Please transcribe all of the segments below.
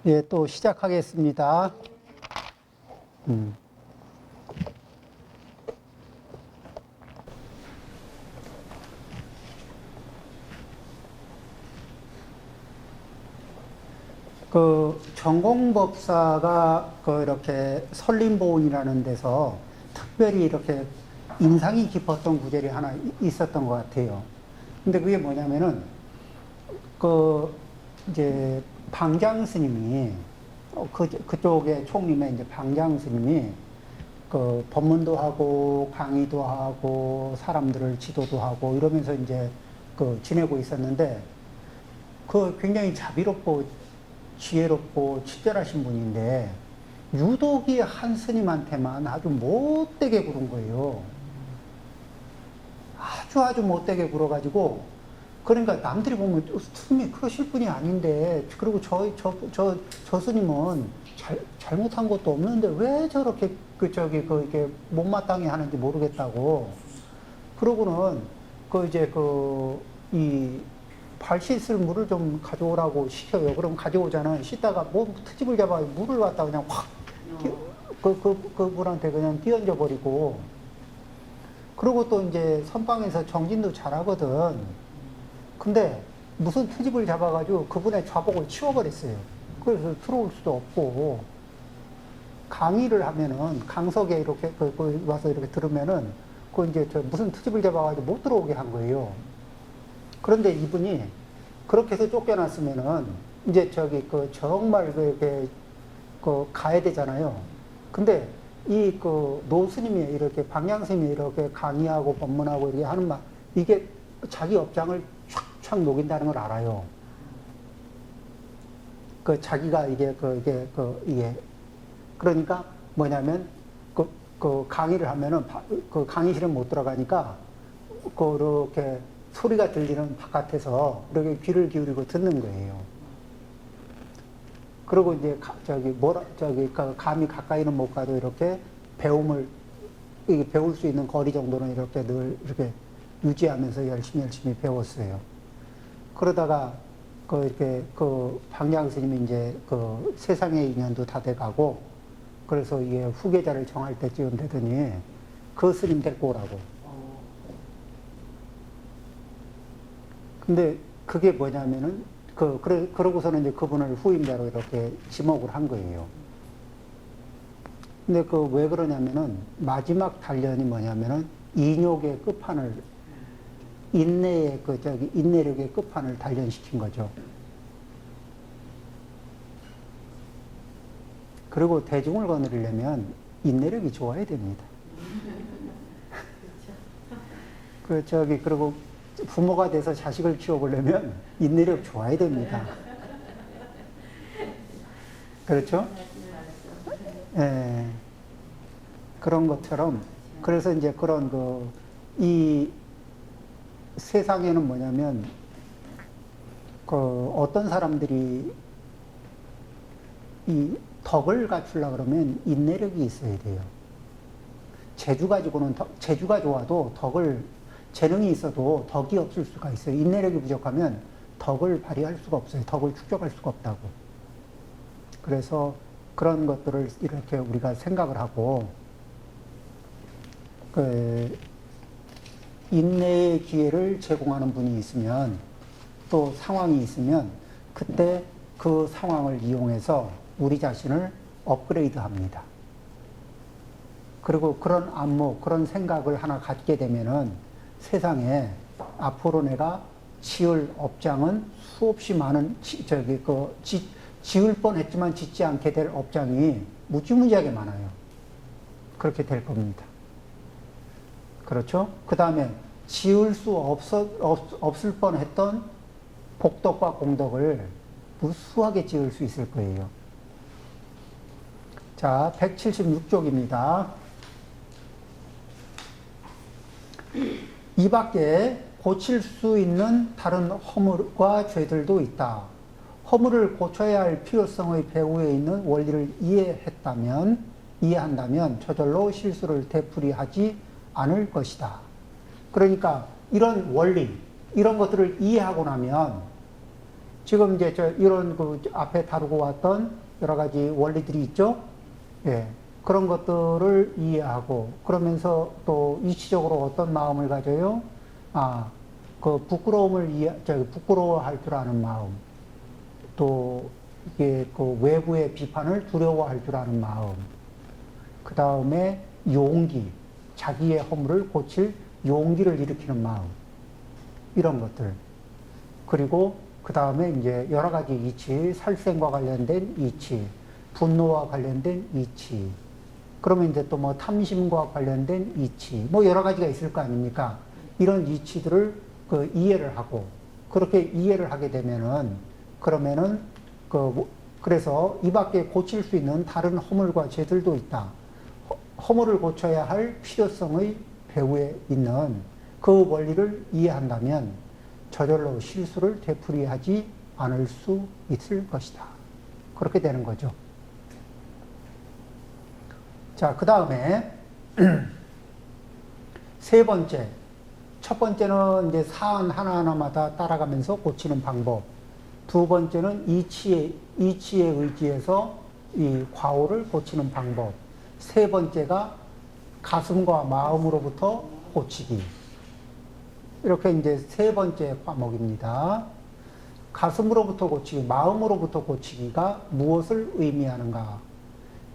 예, 또 시작하겠습니다. 그 전공법사가 그 이렇게 설림보훈이라는 데서 특별히 이렇게 인상이 깊었던 구절이 하나 있었던 것 같아요. 근데 그게 뭐냐면은 그 이제 방장 스님이 그쪽에 총림의 이제 방장 스님이 그 법문도 하고 강의도 하고 사람들을 지도도 하고 이러면서 이제 그 지내고 있었는데 그 굉장히 자비롭고 지혜롭고 친절하신 분인데 유독이 한 스님한테만 아주 못되게 굴은 거예요. 아주 못되게 굴어가지고 그러니까 남들이 보면 스님이 그러실 분이 아닌데 그리고 저 스님은 잘못한 것도 없는데 왜 저렇게 이렇게 못마땅해 하는지 모르겠다고 그러고는 이 발 씻을 물을 좀 가져오라고 시켜요. 그럼 가져오잖아. 씻다가 뭐 트집을 잡아 물을 갖다 그냥 확 그분한테 그냥 띄얹어 버리고 그리고 또 이제 선방에서 정진도 잘하거든. 근데 무슨 트집을 잡아가지고 그분의 좌복을 치워버렸어요. 그래서 들어올 수도 없고 강의를 하면은 강석에 이렇게 와서 이렇게 들으면은 이제 무슨 트집을 잡아가지고 못 들어오게 한 거예요. 그런데 이분이 그렇게 해서 쫓겨났으면은 이제 정말 가야 되잖아요. 근데 노스님이 이렇게 방향스님이 이렇게 강의하고 법문하고 이렇게 하는 말 이게 자기 업장을 촥촥 녹인다는 걸 알아요. 자기가 이게 그러니까 뭐냐면 강의를 하면은 그 강의실에 못 들어가니까 그렇게 소리가 들리는 바깥에서 이렇게 귀를 기울이고 듣는 거예요. 그리고 이제 감히 가까이는 못 가도 이렇게 배울 수 있는 거리 정도는 이렇게 늘 이렇게 유지하면서 열심히 배웠어요. 그러다가 방장 스님이 이제 세상의 인연도 다 돼가고 그래서 이게 후계자를 정할 때쯤 되더니 그 스님 데리고 오라고. 근데 그게 뭐냐면은 그러고서는 이제 그분을 후임자로 이렇게 지목을 한 거예요. 근데 왜 그러냐면은 마지막 단련이 뭐냐면은 인욕의 끝판을 인내력의 끝판을 단련시킨 거죠. 그리고 대중을 거느리려면 인내력이 좋아야 됩니다. 그리고 부모가 돼서 자식을 키워보려면 인내력 좋아야 됩니다. 그렇죠? 예. 그런 것처럼, 그래서 이제 이 세상에는 뭐냐면, 어떤 사람들이 이 덕을 갖추려고 그러면 인내력이 있어야 돼요. 재주가 좋아도 재능이 있어도 덕이 없을 수가 있어요. 인내력이 부족하면 덕을 발휘할 수가 없어요. 덕을 축적할 수가 없다고. 그래서 그런 것들을 이렇게 우리가 생각을 하고, 인내의 기회를 제공하는 분이 있으면, 또 상황이 있으면, 그때 그 상황을 이용해서 우리 자신을 업그레이드 합니다. 그리고 그런 안목, 그런 생각을 하나 갖게 되면은 세상에 앞으로 내가 지을 업장은 수없이 많은 지을 뻔했지만 짓지 않게 될 업장이 무지무지하게 많아요. 그렇게 될 겁니다. 그렇죠? 그 다음에 지을 수 없을 뻔했던 복덕과 공덕을 무수하게 지을 수 있을 거예요. 자, 176쪽입니다. 이 밖에 고칠 수 있는 다른 허물과 죄들도 있다. 허물을 고쳐야 할 필요성의 배후에 있는 원리를 이해한다면 저절로 실수를 되풀이하지 않을 것이다. 그러니까 이런 원리, 이런 것들을 이해하고 나면 지금 이제 이런 그 앞에 다루고 왔던 여러 가지 원리들이 있죠. 예. 그런 것들을 이해하고 그러면서 또 이치적으로 어떤 마음을 가져요? 그 부끄러워할 줄 아는 마음. 또 이게 그 외부의 비판을 두려워할 줄 아는 마음. 그 다음에 용기. 자기의 허물을 고칠 용기를 일으키는 마음. 이런 것들. 그리고 그 다음에 이제 여러 가지 이치, 살생과 관련된 이치, 분노와 관련된 이치, 그러면 이제 또 뭐 탐심과 관련된 이치, 뭐 여러 가지가 있을 거 아닙니까? 이런 이치들을 그 이해를 하고, 그렇게 이해를 하게 되면은, 그러면은, 그래서 이 밖에 고칠 수 있는 다른 허물과 죄들도 있다. 허물을 고쳐야 할 필요성의 배후에 있는 그 원리를 이해한다면, 저절로 실수를 되풀이하지 않을 수 있을 것이다. 그렇게 되는 거죠. 자, 그 다음에 세 번째. 첫 번째는 이제 사안 하나하나마다 따라가면서 고치는 방법. 두 번째는 이치에 의지해서 이 과오를 고치는 방법. 세 번째가 가슴과 마음으로부터 고치기. 이렇게 이제 세 번째 과목입니다. 가슴으로부터 고치기, 마음으로부터 고치기가 무엇을 의미하는가?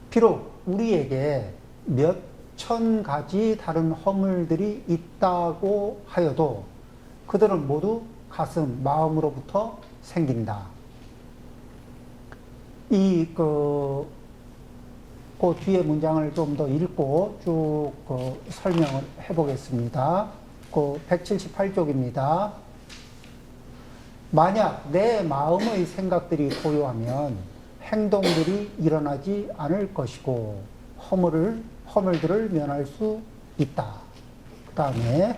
비록 우리에게 몇 천 가지 다른 허물들이 있다고 하여도 그들은 모두 가슴, 마음으로부터 생긴다. 그 뒤에 문장을 좀 더 읽고 쭉 설명을 해보겠습니다. 178쪽입니다. 만약 내 마음의 생각들이 고요하면 행동들이 일어나지 않을 것이고 허물들을 면할 수 있다. 그 다음에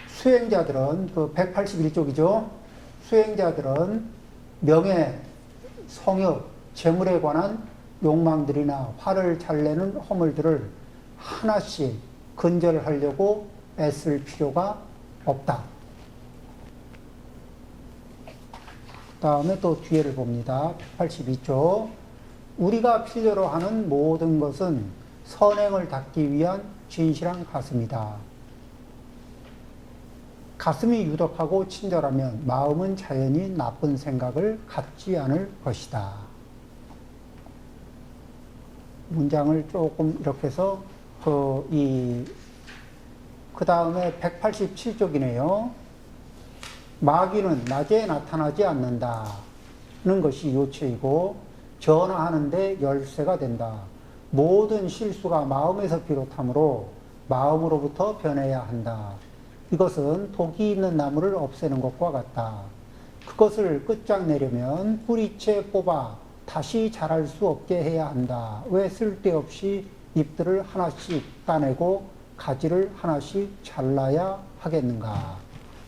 수행자들은 181쪽이죠. 수행자들은 명예, 성욕, 재물에 관한 욕망들이나 화를 잘 내는 허물들을 하나씩 근절하려고 애쓸 필요가 없다. 그 다음에 또 뒤에를 봅니다. 182쪽. 우리가 필요로 하는 모든 것은 선행을 닦기 위한 진실한 가슴이다. 가슴이 유덕하고 친절하면 마음은 자연히 나쁜 생각을 갖지 않을 것이다. 문장을 조금 이렇게 해서 그 다음에 187쪽이네요. 마귀는 낮에 나타나지 않는다는 것이 요체이고 전화하는데 열쇠가 된다. 모든 실수가 마음에서 비롯하므로 마음으로부터 변해야 한다. 이것은 독이 있는 나무를 없애는 것과 같다. 그것을 끝장내려면 뿌리채 뽑아 다시 자랄 수 없게 해야 한다. 왜 쓸데없이 잎들을 하나씩 따내고 가지를 하나씩 잘라야 하겠는가?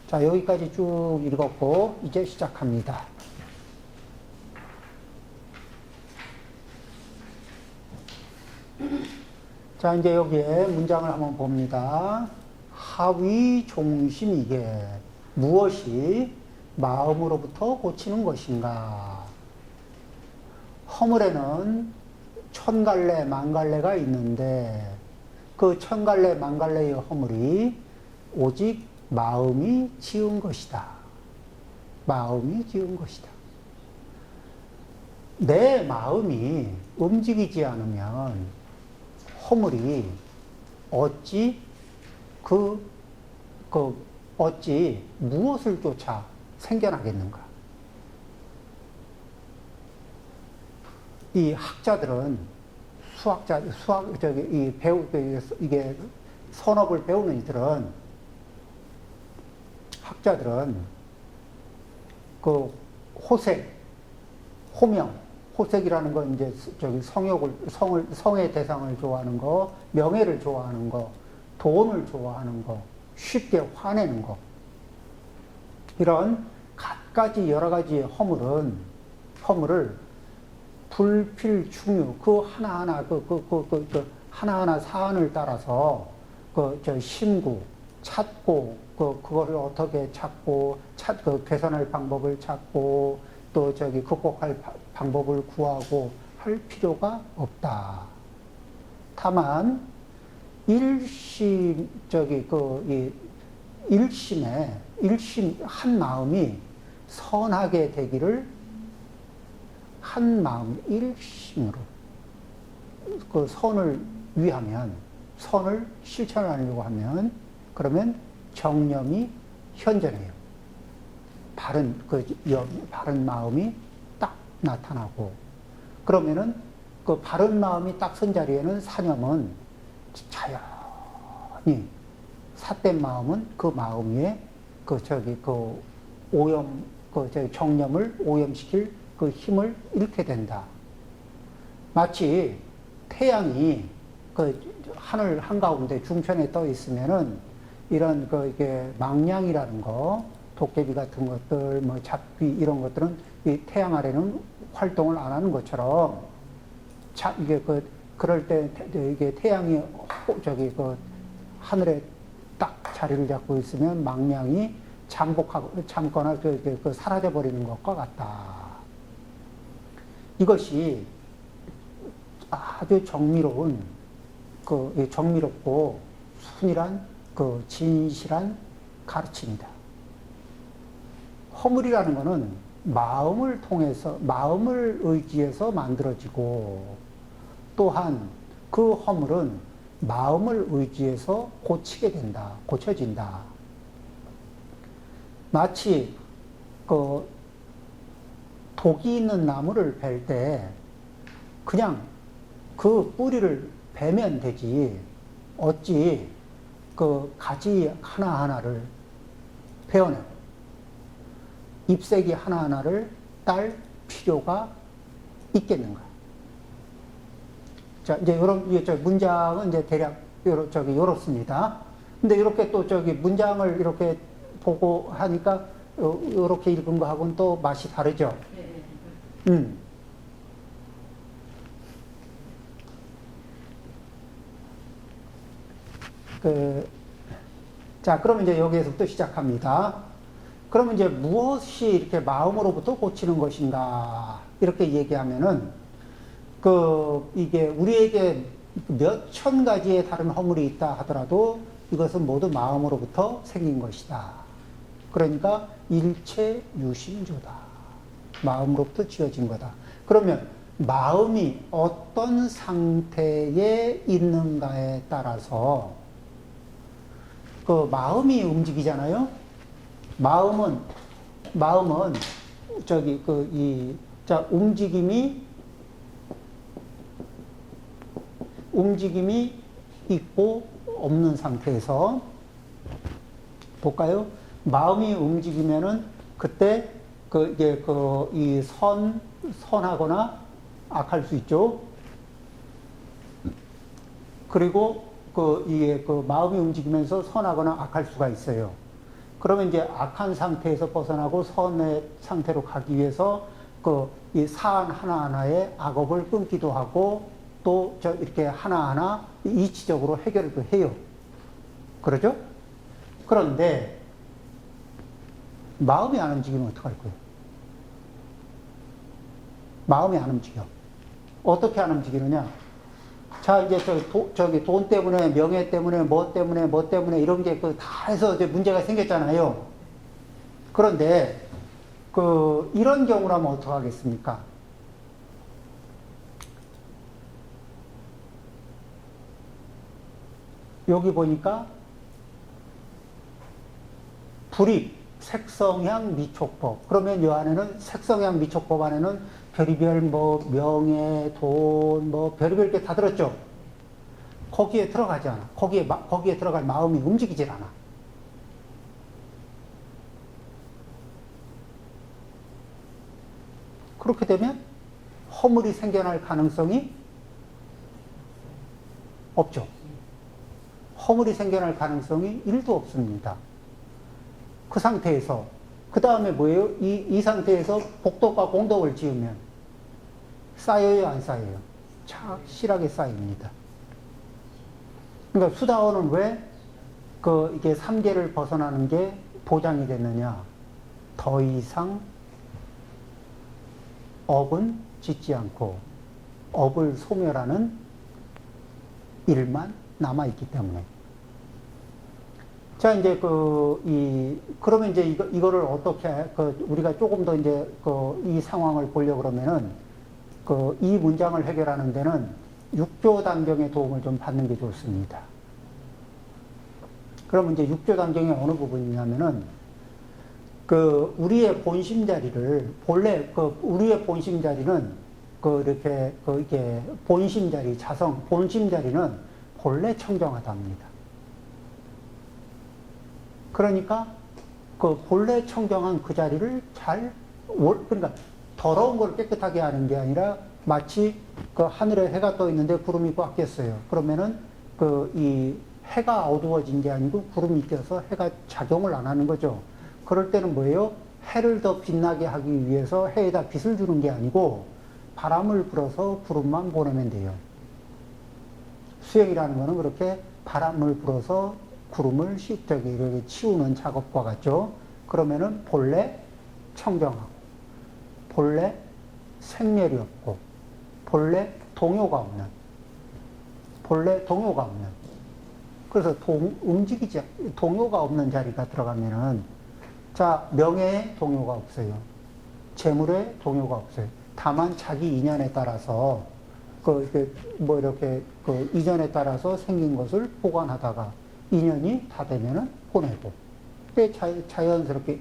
자, 여기까지 쭉 읽었고 이제 시작합니다. 자, 이제 여기에 문장을 한번 봅니다. 하위 종심이게 무엇이 마음으로부터 고치는 것인가? 허물에는 천갈래 만갈래가 있는데 그 천갈래 만갈래의 허물이 오직 마음이 지은 것이다. 마음이 지은 것이다. 내 마음이 움직이지 않으면 허물이 어찌 어찌 무엇을 쫓아 생겨나겠는가? 이 학자들은 이게 선업을 배우는 이들은 학자들은 그 호색이라는 건 이제 성의 대상을 좋아하는 거, 명예를 좋아하는 거, 돈을 좋아하는 거, 쉽게 화내는 거. 이런 갖가지 여러 가지 허물을 불필충유, 그 하나하나 하나하나 사안을 따라서 저 심구 찾고 그거를 어떻게 찾고 개선할 방법을 찾고 또 극복할 방법을 구하고 할 필요가 없다. 다만 일심 한 마음이 선하게 되기를 한 마음 일심으로 선을 위하면 선을 실천하려고 하면 그러면 정념이 현전해요. 바른 마음이 딱 나타나고 그러면은 그 바른 마음이 딱 선 자리에는 사념은 자연히 삿된 마음은 그 마음 위에 정념을 오염시킬 그 힘을 잃게 된다. 마치 태양이 하늘 한가운데 중천에 떠 있으면은 이런 이게 망량이라는 거, 도깨비 같은 것들, 잡귀 이런 것들은 이 태양 아래는 활동을 안 하는 것처럼 그럴 때 이게 태양이 하늘에 딱 자리를 잡고 있으면 망량이 잠거나 사라져 버리는 것과 같다. 이것이 아주 정미롭고 순일한 진실한 가르침이다. 허물이라는 것은 마음을 의지해서 만들어지고 또한 그 허물은 마음을 의지해서 고쳐진다. 마치 독이 있는 나무를 벨 때 그냥 그 뿌리를 베면 되지 어찌 그 가지 하나하나를 베어내고 잎새기 하나하나를 딸 필요가 있겠는가? 자, 이제 문장은 이제 대략 요렇습니다. 근데 이렇게 또 문장을 이렇게 보고 하니까 이렇게 읽은 거하고는 또 맛이 다르죠? 자, 그러면 이제 여기에서부터 시작합니다. 그러면 이제 무엇이 이렇게 마음으로부터 고치는 것인가? 이렇게 얘기하면은, 이게 우리에게 몇 천 가지의 다른 허물이 있다 하더라도 이것은 모두 마음으로부터 생긴 것이다. 그러니까 일체 유심조다. 마음으로부터 지어진 거다. 그러면 마음이 어떤 상태에 있는가에 따라서 마음이 움직이잖아요. 마음은 움직임이 있고 없는 상태에서 볼까요? 마음이 움직이면은 그때 선하거나 악할 수 있죠. 그리고 마음이 움직이면서 선하거나 악할 수가 있어요. 그러면 이제 악한 상태에서 벗어나고 선의 상태로 가기 위해서 이 사안 하나하나의 악업을 끊기도 하고 또 이렇게 하나하나 이치적으로 해결도 해요. 그러죠? 그런데 마음이 안 움직이면 어떡할 거예요? 마음이 안 움직여. 어떻게 안 움직이느냐? 자, 이제 돈 때문에, 명예 때문에, 뭐 때문에, 이런 게 다 해서 이제 문제가 생겼잖아요. 그런데, 이런 경우라면 어떡하겠습니까? 여기 보니까, 불입, 색성향, 미촉법. 그러면 이 안에는, 색성향, 미촉법 안에는 별의별 명예, 돈, 별의별 게 다 들었죠? 거기에 들어가지 않아. 거기에 들어갈 마음이 움직이질 않아. 그렇게 되면 허물이 생겨날 가능성이 없죠. 허물이 생겨날 가능성이 1도 없습니다. 그 상태에서 그 다음에 뭐예요? 이 상태에서 복덕과 공덕을 지으면 쌓여요, 안 쌓여요? 착실하게 쌓입니다. 그러니까 수다원은 왜 이게 삼계를 벗어나는 게 보장이 됐느냐? 더 이상 업은 짓지 않고 업을 소멸하는 일만 남아있기 때문에. 자, 이제 그러면 이제 이거를 어떻게, 우리가 조금 더 이제 이 상황을 보려고 그러면은 이 문장을 해결하는 데는 육조단경의 도움을 좀 받는 게 좋습니다. 그러면 이제 육조단경의 어느 부분이냐면은 우리의 본심 자리를 본래 우리의 본심 자리는 이렇게 이게 본심 자리 자성 본심 자리는 본래 청정하답니다. 그러니까 본래 청정한 그 자리를 그러니까 더러운 걸 깨끗하게 하는 게 아니라 마치 하늘에 해가 떠 있는데 구름이 꽉 꼈어요. 그러면은 이 해가 어두워진 게 아니고 구름이 껴서 해가 작용을 안 하는 거죠. 그럴 때는 뭐예요? 해를 더 빛나게 하기 위해서 해에다 빛을 주는 게 아니고 바람을 불어서 구름만 보내면 돼요. 수행이라는 거는 그렇게 바람을 불어서 구름을 이렇게 치우는 작업과 같죠. 그러면은 본래 청정하고, 본래 생멸이 없고, 본래 동요가 없는, 그래서 동요가 없는 자리가 들어가면은, 자, 명예에 동요가 없어요. 재물에 동요가 없어요. 다만 자기 인연에 따라서, 이렇게, 인연에 따라서 생긴 것을 보관하다가, 인연이 다 되면은 보내고, 자연스럽게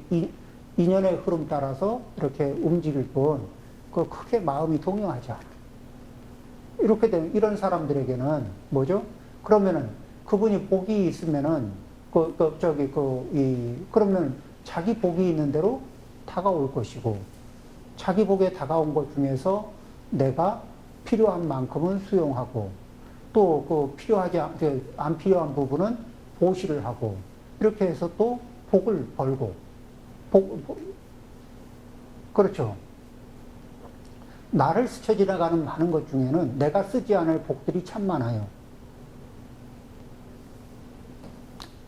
인연의 흐름 따라서 이렇게 움직일 뿐, 크게 마음이 동요하지 않아. 이렇게 되면, 이런 사람들에게는 뭐죠? 그러면은, 그분이 복이 있으면은, 그러면 자기 복이 있는 대로 다가올 것이고, 자기 복에 다가온 것 중에서 내가 필요한 만큼은 수용하고, 또 안 필요한 부분은 보시를 하고, 이렇게 해서 또 복을 벌고, 그렇죠. 나를 스쳐 지나가는 많은 것 중에는 내가 쓰지 않을 복들이 참 많아요.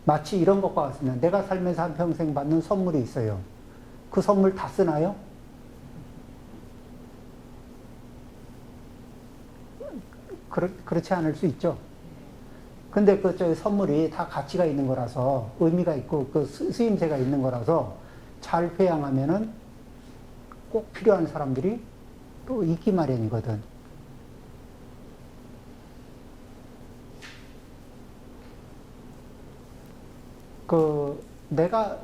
마치 이런 것과 같습니다. 내가 살면서 한평생 받는 선물이 있어요. 그 선물 다 쓰나요? 그렇지 않을 수 있죠. 근데 선물이 다 가치가 있는 거라서, 의미가 있고, 쓰임새가 있는 거라서, 잘 회양하면은 꼭 필요한 사람들이 또 있기 마련이거든. 내가,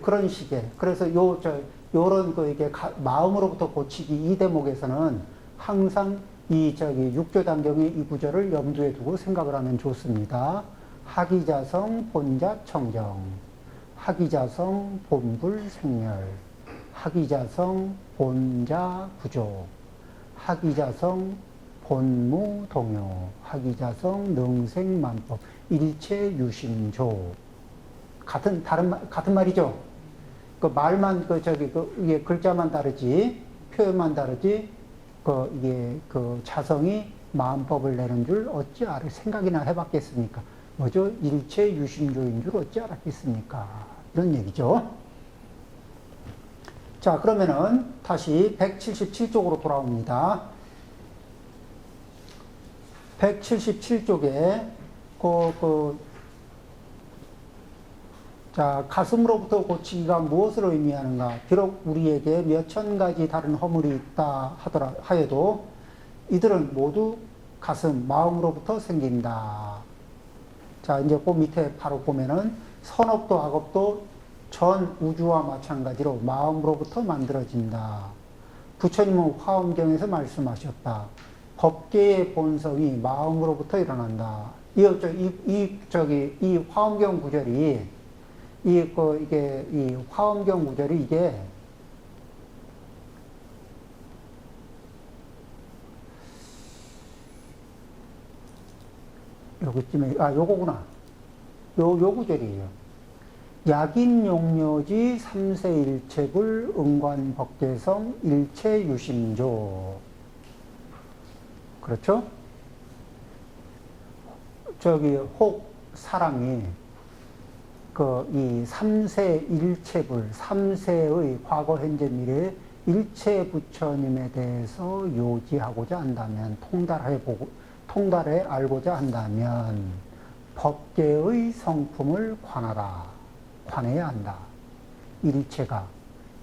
그런 식의, 그래서 요런 이게 마음으로부터 고치기 이 대목에서는 항상 육조단경의 이 구절을 염두에 두고 생각을 하면 좋습니다. 하기자성 본자청정, 하기자성 본불생멸, 하기자성 본자구조, 하기자성 본무동요, 하기자성 능생만법, 일체유심조. 같은 말이죠. 말만, 이게 글자만 다르지, 표현만 다르지, 이게 자성이 마음법을 내는 줄 어찌 생각이나 해봤겠습니까? 뭐죠? 일체유심조인 줄 어찌 알았겠습니까? 이런 얘기죠. 자, 그러면은 다시 177쪽으로 돌아옵니다. 177쪽에 자, 가슴으로부터 고치기가 무엇을 의미하는가? 비록 우리에게 몇천 가지 다른 허물이 있다 하여도 이들은 모두 가슴, 마음으로부터 생긴다. 자, 이제 그 밑에 바로 보면은 선업도 악업도 전 우주와 마찬가지로 마음으로부터 만들어진다. 부처님은 화엄경에서 말씀하셨다. 법계의 본성이 마음으로부터 일어난다. 이 화엄경 구절이 이 화엄경 구절이 이게 여기쯤에 요거구나. 요 구절이에요. 약인용묘지 삼세일체불 응관법계성 일체유심조. 그렇죠? 혹 사람이 이 3세 일체불, 3세의 과거, 현재, 미래 일체 부처님에 대해서 요지하고자 한다면, 통달해 알고자 한다면, 법계의 성품을 관해야 한다. 일체가,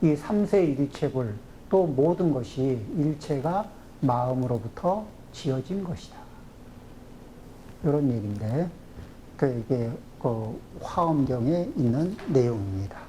이 3세 일체불, 또 모든 것이 일체가 마음으로부터 지어진 것이다. 이런 얘기인데, 이게 화엄경에 있는 내용입니다.